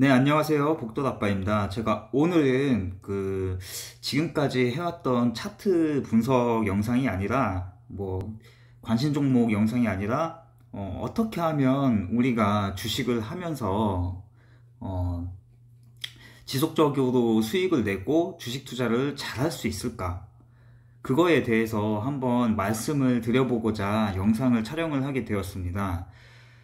네, 안녕하세요. 복도아빠입니다. 제가 오늘은 지금까지 해왔던 차트 분석 영상이 아니라, 관심 종목 영상이 아니라, 어떻게 하면 우리가 주식을 하면서, 어, 지속적으로 수익을 내고 주식 투자를 잘 할 수 있을까? 그거에 대해서 한번 말씀을 드려보고자 영상을 촬영을 하게 되었습니다.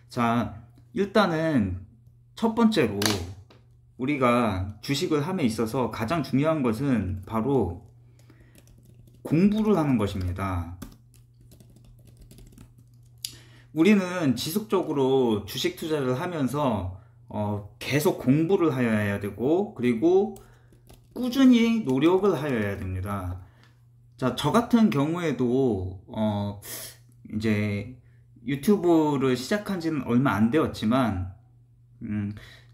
자, 일단은 첫 번째로 우리가 주식을 함에 있어서 가장 중요한 것은 바로 공부를 하는 것입니다. 우리는 지속적으로 주식 투자를 하면서 계속 공부를 하여야 되고, 그리고 꾸준히 노력을 하여야 됩니다. 자, 저 같은 경우에도 이제 유튜브를 시작한 지는 얼마 안 되었지만,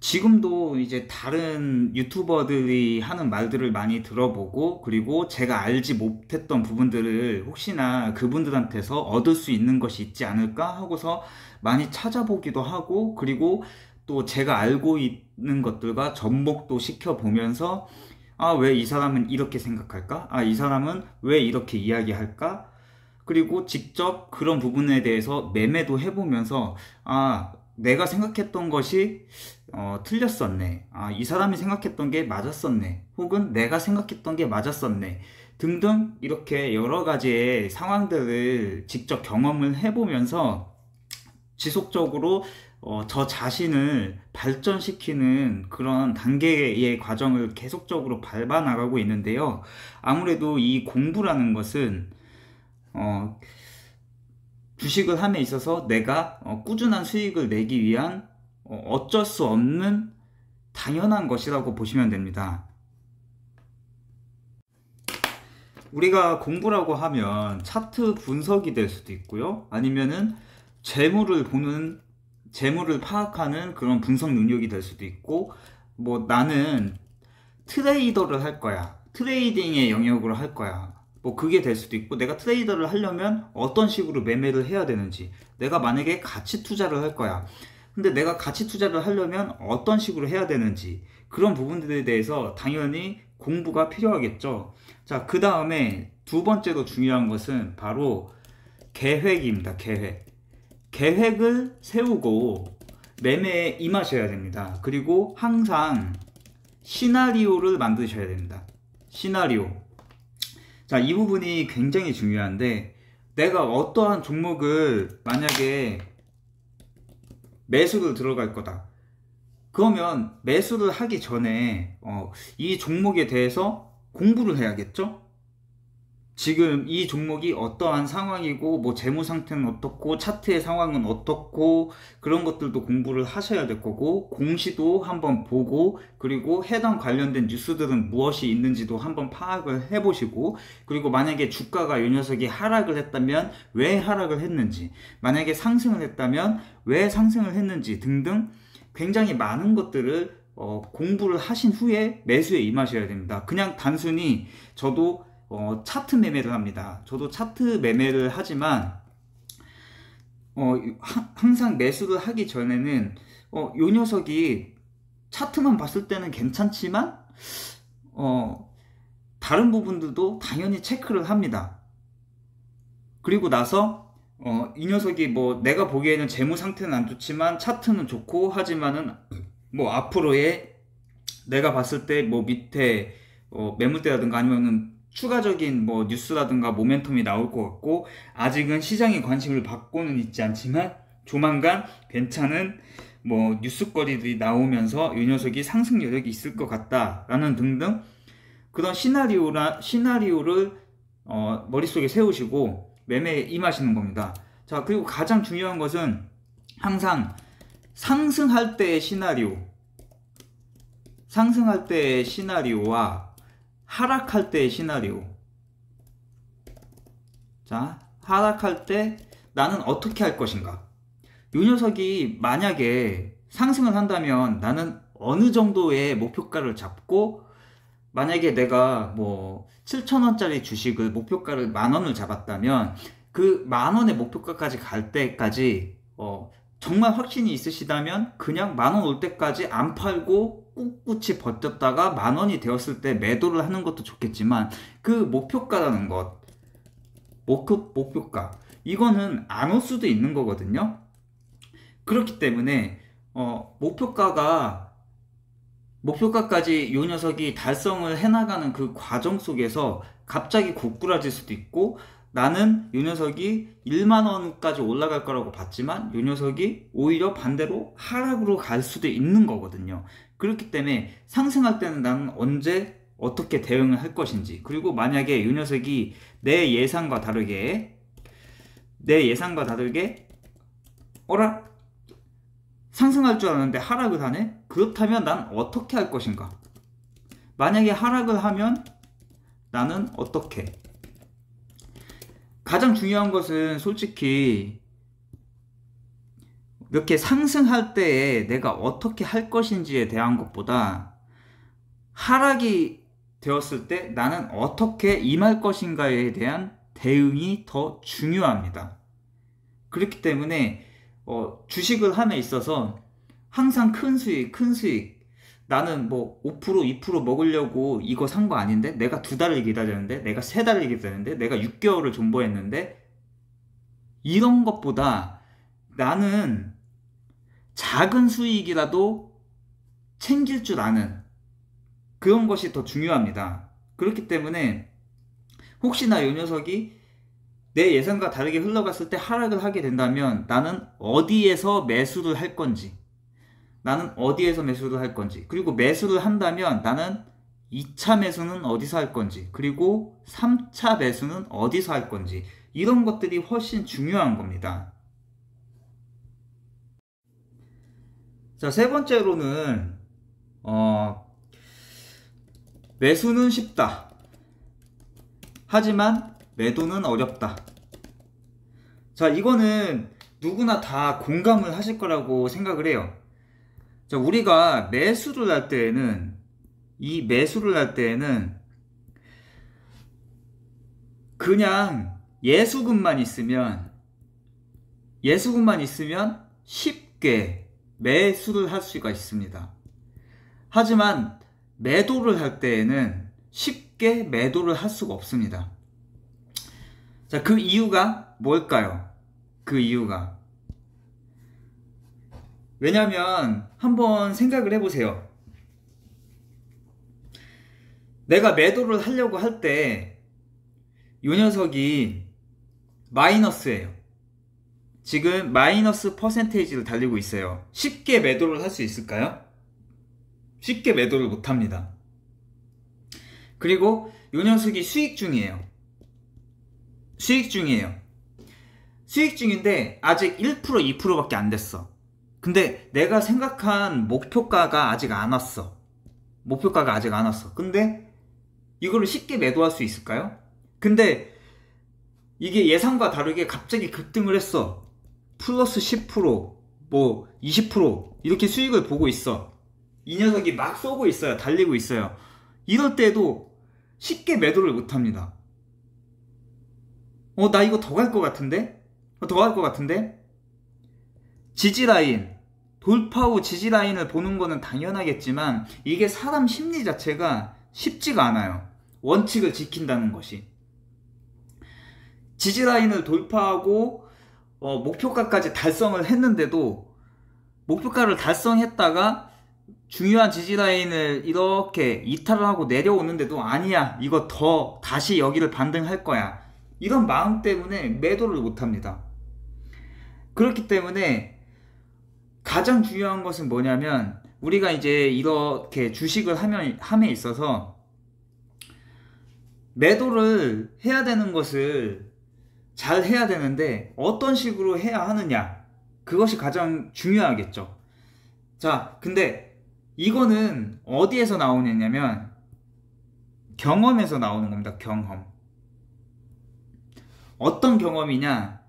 지금도 이제 다른 유튜버들이 하는 말들을 많이 들어보고, 그리고 제가 알지 못했던 부분들을 혹시나 그분들한테서 얻을 수 있는 것이 있지 않을까 하고서 많이 찾아보기도 하고, 그리고 또 제가 알고 있는 것들과 접목도 시켜보면서, 아, 왜 이 사람은 이렇게 생각할까? 아, 이 사람은 왜 이렇게 이야기할까? 그리고 직접 그런 부분에 대해서 매매도 해보면서, 아, 내가 생각했던 것이 틀렸었네. 아, 이 사람이 생각했던 게 맞았었네. 혹은 내가 생각했던 게 맞았었네. 등등 이렇게 여러 가지의 상황들을 직접 경험을 해보면서 지속적으로 저 자신을 발전시키는 그런 단계의 과정을 계속적으로 밟아 나가고 있는데요. 아무래도 이 공부라는 것은 주식을 함에 있어서 내가 꾸준한 수익을 내기 위한 어쩔 수 없는 당연한 것이라고 보시면 됩니다. 우리가 공부라고 하면 차트 분석이 될 수도 있고요. 아니면은 재물을 파악하는 그런 분석 능력이 될 수도 있고, 나는 트레이더를 할 거야. 트레이딩의 영역으로 할 거야. 그게 될 수도 있고, 내가 트레이더를 하려면 어떤 식으로 매매를 해야 되는지, 내가 만약에 가치 투자를 할 거야. 근데 내가 가치 투자를 하려면 어떤 식으로 해야 되는지, 그런 부분들에 대해서 당연히 공부가 필요하겠죠. 자, 그 다음에 두 번째로 중요한 것은 바로 계획입니다. 계획을 세우고 매매에 임하셔야 됩니다. 그리고 항상 시나리오를 만드셔야 됩니다. 시나리오. 자, 이 부분이 굉장히 중요한데, 내가 어떠한 종목을 만약에 매수를 들어갈 거다. 그러면 매수를 하기 전에 이 종목에 대해서 공부를 해야겠죠? 지금 이 종목이 어떠한 상황이고, 재무 상태는 어떻고, 차트의 상황은 어떻고, 그런 것들도 공부를 하셔야 될 거고, 공시도 한번 보고, 그리고 해당 관련된 뉴스들은 무엇이 있는지도 한번 파악을 해보시고, 그리고 만약에 주가가 이 녀석이 하락을 했다면 왜 하락을 했는지, 만약에 상승을 했다면 왜 상승을 했는지 등등 굉장히 많은 것들을 공부를 하신 후에 매수에 임하셔야 됩니다. 그냥 단순히 저도 차트 매매를 합니다. 저도 차트 매매를 하지만 항상 매수를 하기 전에는 요 녀석이 차트만 봤을 때는 괜찮지만 다른 부분들도 당연히 체크를 합니다. 그리고 나서 이 녀석이 내가 보기에는 재무 상태는 안 좋지만 차트는 좋고, 하지만은 앞으로의 내가 봤을 때 밑에 매물대라든가 아니면은 추가적인 뉴스라든가 모멘텀이 나올 것 같고, 아직은 시장의 관심을 받고는 있지 않지만 조만간 괜찮은 뉴스거리들이 나오면서 이 녀석이 상승 여력이 있을 것 같다라는 등등 그런 시나리오를 머릿속에 세우시고 매매에 임하시는 겁니다. 자, 그리고 가장 중요한 것은 항상 상승할 때의 시나리오와 하락할 때의 시나리오. 자, 하락할 때 나는 어떻게 할 것인가? 이 녀석이 만약에 상승을 한다면 나는 어느 정도의 목표가를 잡고, 만약에 내가 7,000원짜리 주식을 목표가를 10,000원을 잡았다면 그 10,000원의 목표가까지 갈 때까지 정말 확신이 있으시다면 그냥 10,000원 올 때까지 안 팔고 꿋꿋이 버텼다가 10,000원이 되었을 때 매도를 하는 것도 좋겠지만, 그 목표가라는 것, 목표가, 이거는 안 올 수도 있는 거거든요. 그렇기 때문에 목표가까지 요 녀석이 달성을 해나가는 그 과정 속에서 갑자기 고꾸라질 수도 있고, 나는 요 녀석이 10,000원까지 올라갈 거라고 봤지만 요 녀석이 오히려 반대로 하락으로 갈 수도 있는 거거든요. 그렇기 때문에 상승할 때는 나는 언제 어떻게 대응을 할 것인지, 그리고 만약에 요 녀석이 내 예상과 다르게 어라? 상승할 줄 알았는데 하락을 하네? 그렇다면 난 어떻게 할 것인가? 만약에 하락을 하면 나는 어떻게? 가장 중요한 것은 솔직히 이렇게 상승할 때에 내가 어떻게 할 것인지에 대한 것보다, 하락이 되었을 때 나는 어떻게 임할 것인가에 대한 대응이 더 중요합니다. 그렇기 때문에 주식을 함에 있어서 항상 큰 수익, 나는 뭐 5%, 2% 먹으려고 이거 산 거 아닌데, 내가 2달을 기다렸는데, 내가 3달을 기다렸는데, 내가 6개월을 존버했는데, 이런 것보다 나는 작은 수익이라도 챙길 줄 아는 그런 것이 더 중요합니다. 그렇기 때문에 혹시나 이 녀석이 내 예상과 다르게 흘러갔을 때 하락을 하게 된다면 나는 어디에서 매수를 할 건지, 그리고 매수를 한다면 나는 2차 매수는 어디서 할 건지, 그리고 3차 매수는 어디서 할 건지, 이런 것들이 훨씬 중요한 겁니다. 자, 세 번째로는 매수는 쉽다. 하지만 매도는 어렵다. 자, 이거는 누구나 다 공감을 하실 거라고 생각을 해요. 자, 우리가 매수를 할 때에는 그냥 예수금만 있으면 쉽게 매수를 할 수가 있습니다. 하지만 매도를 할 때에는 쉽게 매도를 할 수가 없습니다. 자, 그 이유가 뭘까요? 왜냐면 한번 생각을 해보세요. 내가 매도를 하려고 할 때 이 녀석이 마이너스예요. 지금 마이너스 퍼센테이지를 달리고 있어요. 쉽게 매도를 할 수 있을까요? 쉽게 매도를 못합니다. 그리고 이 녀석이 수익 중인데 아직 1%, 2%밖에 안 됐어. 근데 내가 생각한 목표가가 아직 안 왔어. 근데 이거를 쉽게 매도할 수 있을까요? 근데 이게 예상과 다르게 갑자기 급등을 했어. 플러스 10%, 뭐 20% 이렇게 수익을 보고 있어. 이 녀석이 막 쏘고 있어요. 달리고 있어요. 이럴 때도 쉽게 매도를 못합니다. 나 이거 더 갈 것 같은데? 지지라인, 돌파 후 지지라인을 보는 거는 당연하겠지만 이게 사람 심리 자체가 쉽지가 않아요. 원칙을 지킨다는 것이. 지지라인을 돌파하고 목표가까지 달성을 했는데도, 목표가를 달성했다가 중요한 지지라인을 이렇게 이탈을 하고 내려오는데도 아니야, 이거 다시 여기를 반등할 거야, 이런 마음 때문에 매도를 못합니다. 그렇기 때문에 가장 중요한 것은 뭐냐면, 우리가 이제 이렇게 주식을 함에 있어서 매도를 해야 되는 것을 잘 해야 되는데 어떤 식으로 해야 하느냐, 그것이 가장 중요하겠죠. 자, 근데 이거는 어디에서 나오느냐면 경험에서 나오는 겁니다. 경험. 어떤 경험이냐,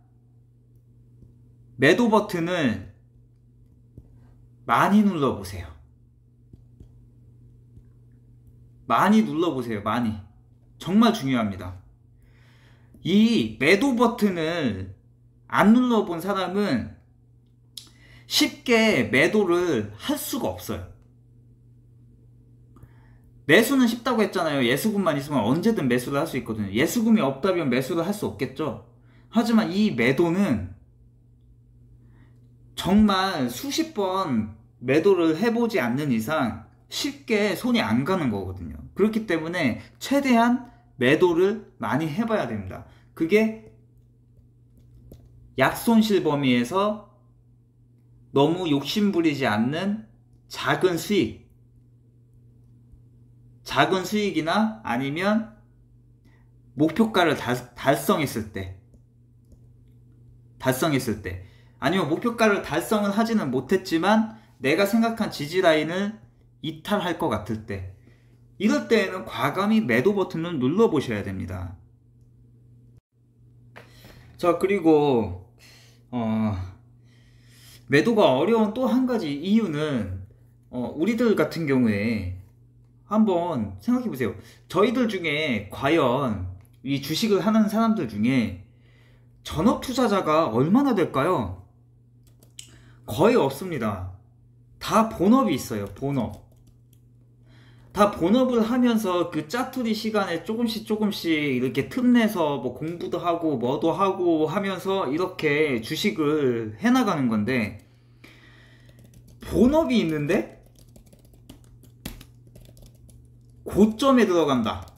매도 버튼을 많이 눌러보세요. 많이. 정말 중요합니다. 이 매도 버튼을 안 눌러본 사람은 쉽게 매도를 할 수가 없어요. 매수는 쉽다고 했잖아요. 예수금만 있으면 언제든 매수를 할 수 있거든요. 예수금이 없다면 매수를 할 수 없겠죠. 하지만 이 매도는 정말 수십 번 매도를 해보지 않는 이상 쉽게 손이 안 가는 거거든요. 그렇기 때문에 최대한 매도를 많이 해봐야 됩니다. 그게 약손실 범위에서 너무 욕심부리지 않는 작은 수익이나 아니면 목표가를 달성했을 때 아니면 목표가를 달성은 하지는 못했지만 내가 생각한 지지라인을 이탈할 것 같을 때, 이럴 때에는 과감히 매도 버튼을 눌러 보셔야 됩니다. 자, 그리고 매도가 어려운 또 한 가지 이유는 우리들 같은 경우에 한번 생각해 보세요. 저희들 중에 과연 이 주식을 하는 사람들 중에 전업 투자자가 얼마나 될까요? 거의 없습니다. 다 본업이 있어요. 다 본업을 하면서 그 짜투리 시간에 조금씩 이렇게 틈내서 뭐 공부도 하고 뭐도 하고 하면서 이렇게 주식을 해나가는 건데, 본업이 있는데 고점에 들어간다.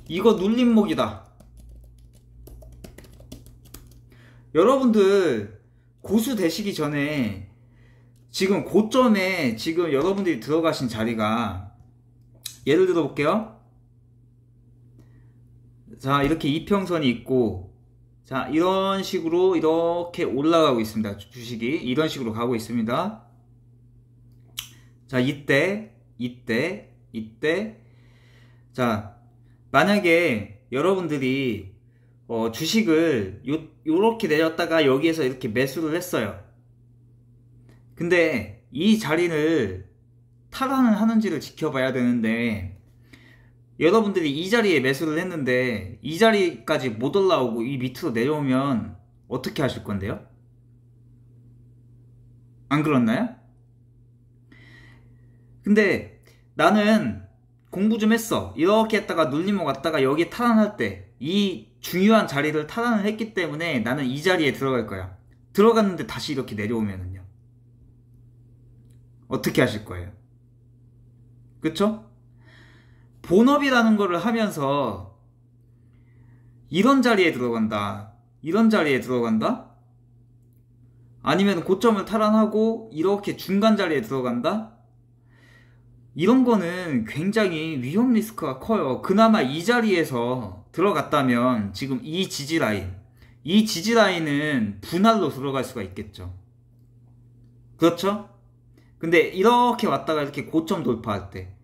이거 눌림목이다. 여러분들 고수 되시기 전에 지금 고점에 지금 여러분들이 들어가신 자리가, 예를 들어 볼게요. 자, 이렇게 이평선이 있고, 자, 이런 식으로 이렇게 올라가고 있습니다. 주식이 이런 식으로 가고 있습니다. 자, 이때 자, 만약에 여러분들이 주식을 요렇게 내렸다가 여기에서 이렇게 매수를 했어요. 근데 이 자리를 탈환을 하는지를 지켜봐야 되는데, 여러분들이 이 자리에 매수를 했는데 이 자리까지 못 올라오고 이 밑으로 내려오면 어떻게 하실 건데요? 안 그렇나요? 근데 나는 공부 좀 했어. 이렇게 했다가 눌림목 왔다가 여기 탈환할 때 이 중요한 자리를 탈환을 했기 때문에 나는 이 자리에 들어갈 거야. 들어갔는데 다시 이렇게 내려오면은요, 어떻게 하실 거예요? 그쵸? 본업이라는 거를 하면서 이런 자리에 들어간다, 이런 자리에 들어간다, 아니면 고점을 탈환하고 이렇게 중간 자리에 들어간다, 이런 거는 굉장히 위험 리스크가 커요. 그나마 이 자리에서 들어갔다면 지금 이 지지라인은 분할로 들어갈 수가 있겠죠. 그렇죠? 근데 이렇게 왔다가 이렇게 고점 돌파할 때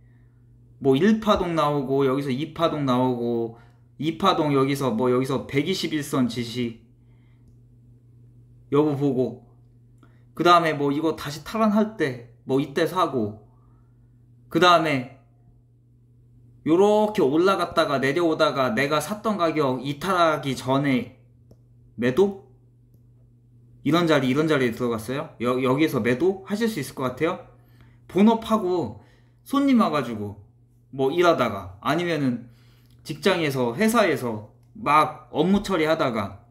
뭐 1파동 나오고 여기서 2파동 나오고 2파동 여기서 뭐 여기서 121선 지시 여부 보고, 그 다음에 뭐 이거 다시 탈환할 때 뭐 이때 사고, 그 다음에 요렇게 올라갔다가 내려오다가 내가 샀던 가격 이탈하기 전에 매도? 이런 자리에 들어갔어요. 여기에서 매도 하실 수 있을 것 같아요. 본업하고 손님 와가지고 뭐 일하다가, 아니면은 직장에서 회사에서 막 업무 처리하다가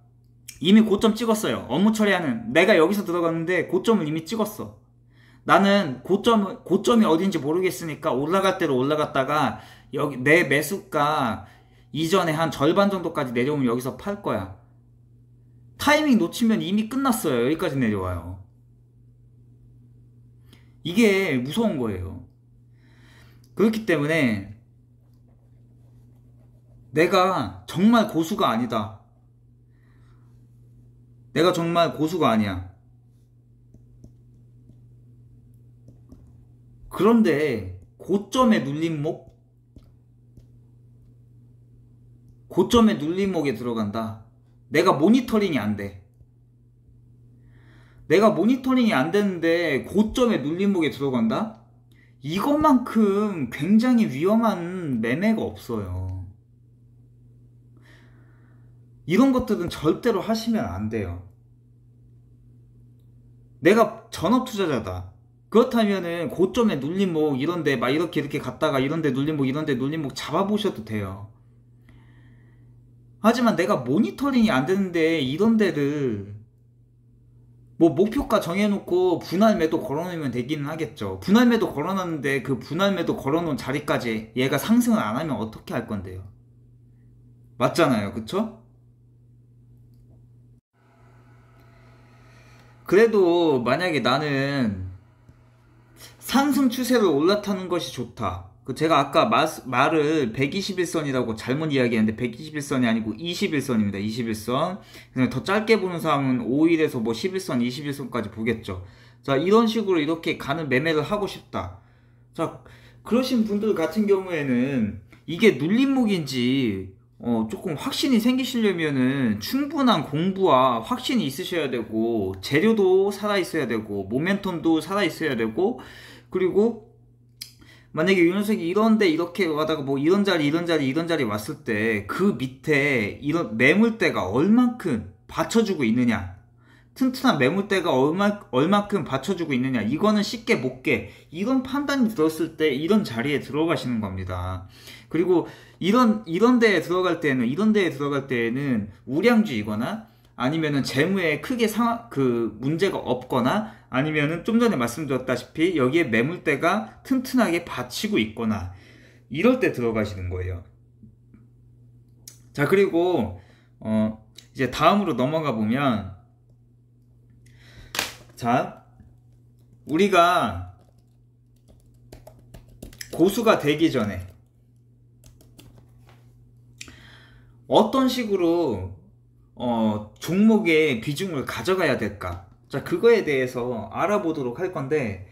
이미 고점 찍었어요. 업무 처리하는 내가 여기서 들어갔는데 고점을 이미 찍었어. 나는 고점이 어딘지 모르겠으니까 올라갈 대로 올라갔다가 여기 내 매수가 이전에 한 절반 정도까지 내려오면 여기서 팔 거야. 타이밍 놓치면 이미 끝났어요. 여기까지 내려와요. 이게 무서운 거예요. 그렇기 때문에 내가 정말 고수가 아니다, 내가 정말 고수가 아니야, 그런데 고점의 눌림목에 들어간다. 내가 모니터링이 안 돼. 내가 모니터링이 안 되는데 고점의 눌림목에 들어간다? 이것만큼 굉장히 위험한 매매가 없어요. 이런 것들은 절대로 하시면 안 돼요. 내가 전업 투자자다. 그렇다면은 고점에 눌림목 이런데 막 이렇게 갔다가 이런데 눌림목 이런데 눌림목 잡아보셔도 돼요. 하지만 내가 모니터링이 안 되는데 이런 데를 뭐 목표가 정해놓고 분할 매도 걸어놓으면 되기는 하겠죠. 분할 매도 걸어놨는데 그 분할 매도 걸어놓은 자리까지 얘가 상승을 안 하면 어떻게 할 건데요? 맞잖아요. 그쵸? 그래도 만약에 나는 상승 추세로 올라타는 것이 좋다. 제가 아까 말을 121선이라고 잘못 이야기했는데 121선이 아니고 21선입니다. 21선. 그냥 더 짧게 보는 사람은 5일에서 뭐 11선, 21선까지 보겠죠. 자, 이런 식으로 이렇게 가는 매매를 하고 싶다. 자, 그러신 분들 같은 경우에는 이게 눌림목인지 조금 확신이 생기시려면은 충분한 공부와 확신이 있으셔야 되고 재료도 살아있어야 되고 모멘텀도 살아있어야 되고 그리고 만약에 윤석이 이런데 이렇게 가다가 뭐 이런 자리 왔을 때 그 밑에 이런 매물대가 얼만큼 받쳐주고 있느냐, 튼튼한 매물대가 얼만큼 받쳐주고 있느냐, 이거는 쉽게 못 깨. 이런 판단이 들었을 때 이런 자리에 들어가시는 겁니다. 그리고 이런 데에 들어갈 때에는 우량주이거나 아니면은 재무에 크게 문제가 없거나 아니면은 좀 전에 말씀드렸다시피 여기에 매물대가 튼튼하게 받치고 있거나 이럴 때 들어가시는 거예요. 자, 그리고 이제 다음으로 넘어가 보면, 자, 우리가 고수가 되기 전에 어떤 식으로 종목의 비중을 가져가야 될까? 자, 그거에 대해서 알아보도록 할 건데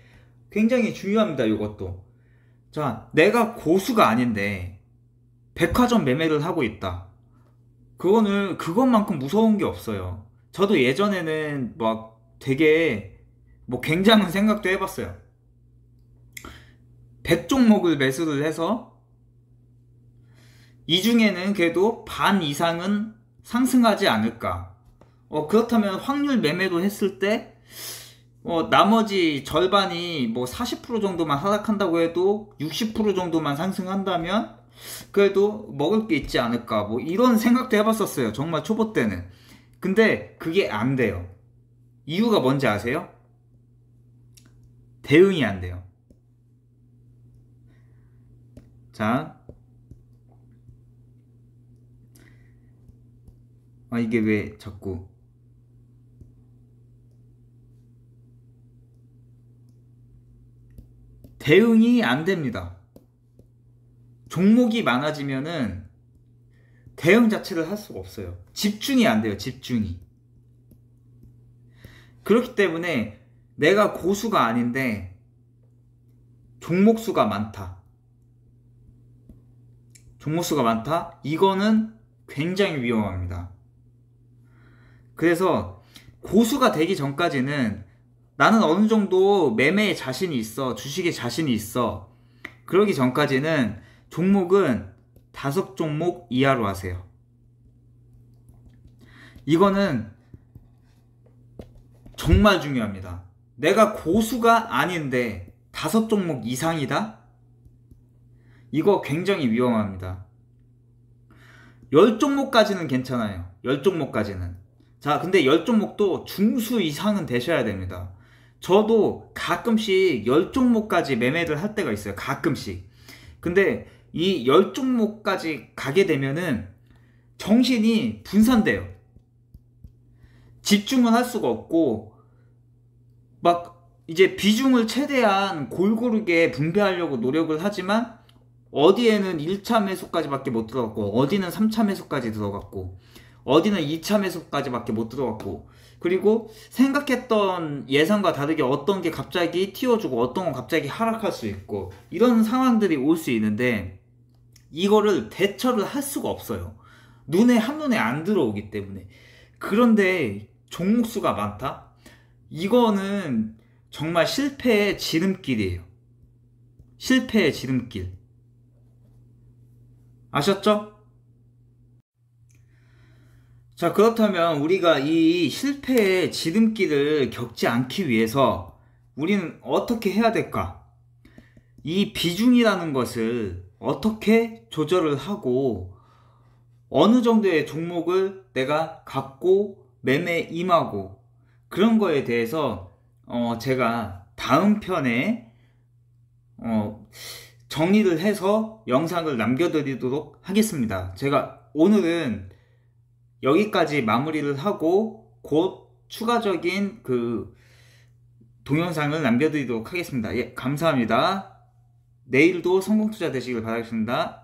굉장히 중요합니다. 이것도. 자, 내가 고수가 아닌데 백화점 매매를 하고 있다. 그것만큼 무서운 게 없어요. 저도 예전에는 막 되게 뭐 굉장한 생각도 해봤어요. 100종목을 매수를 해서 이 중에는 그래도 반 이상은 상승하지 않을까. 그렇다면 확률 매매도 했을 때 나머지 절반이 뭐 40% 정도만 하락한다고 해도 60% 정도만 상승한다면 그래도 먹을 게 있지 않을까, 뭐 이런 생각도 해봤었어요. 정말 초보 때는. 근데 그게 안 돼요. 이유가 뭔지 아세요? 대응이 안 돼요. 자, 이게 왜 자꾸 대응이 안 됩니다. 종목이 많아지면은 대응 자체를 할 수가 없어요. 집중이 안 돼요. 집중이. 그렇기 때문에 내가 고수가 아닌데 종목 수가 많다. 종목 수가 많다? 이거는 굉장히 위험합니다. 그래서 고수가 되기 전까지는 나는 어느 정도 매매에 자신이 있어, 주식에 자신이 있어, 그러기 전까지는 종목은 5종목 이하로 하세요. 이거는 정말 중요합니다. 내가 고수가 아닌데 5종목 이상이다? 이거 굉장히 위험합니다. 10종목까지는 괜찮아요. 10종목까지는. 자, 근데 10종목도 중수 이상은 되셔야 됩니다. 저도 가끔씩 10종목까지 매매를 할 때가 있어요. 가끔씩. 근데 이 10종목까지 가게 되면은 정신이 분산돼요. 집중을 할 수가 없고 막 이제 비중을 최대한 골고루게 분배하려고 노력을 하지만 어디에는 1차 매수까지 밖에 못 들어갔고 어디는 3차 매수까지 들어갔고 어디는 2차 매수까지 밖에 못 들어갔고, 그리고 생각했던 예상과 다르게 어떤 게 갑자기 튀어주고 어떤 건 갑자기 하락할 수 있고 이런 상황들이 올 수 있는데 이거를 대처를 할 수가 없어요. 한눈에 안 들어오기 때문에. 그런데 종목수가 많다? 이거는 정말 실패의 지름길이에요. 실패의 지름길. 아셨죠? 자, 그렇다면 우리가 이 실패의 지름길을 겪지 않기 위해서 우리는 어떻게 해야 될까? 이 비중이라는 것을 어떻게 조절을 하고 어느 정도의 종목을 내가 갖고 매매에 임하고 그런 거에 대해서 제가 다음 편에 정리를 해서 영상을 남겨드리도록 하겠습니다. 제가 오늘은 여기까지 마무리를 하고 곧 추가적인 그 동영상을 남겨드리도록 하겠습니다. 예, 감사합니다. 내일도 성공투자 되시길 바라겠습니다.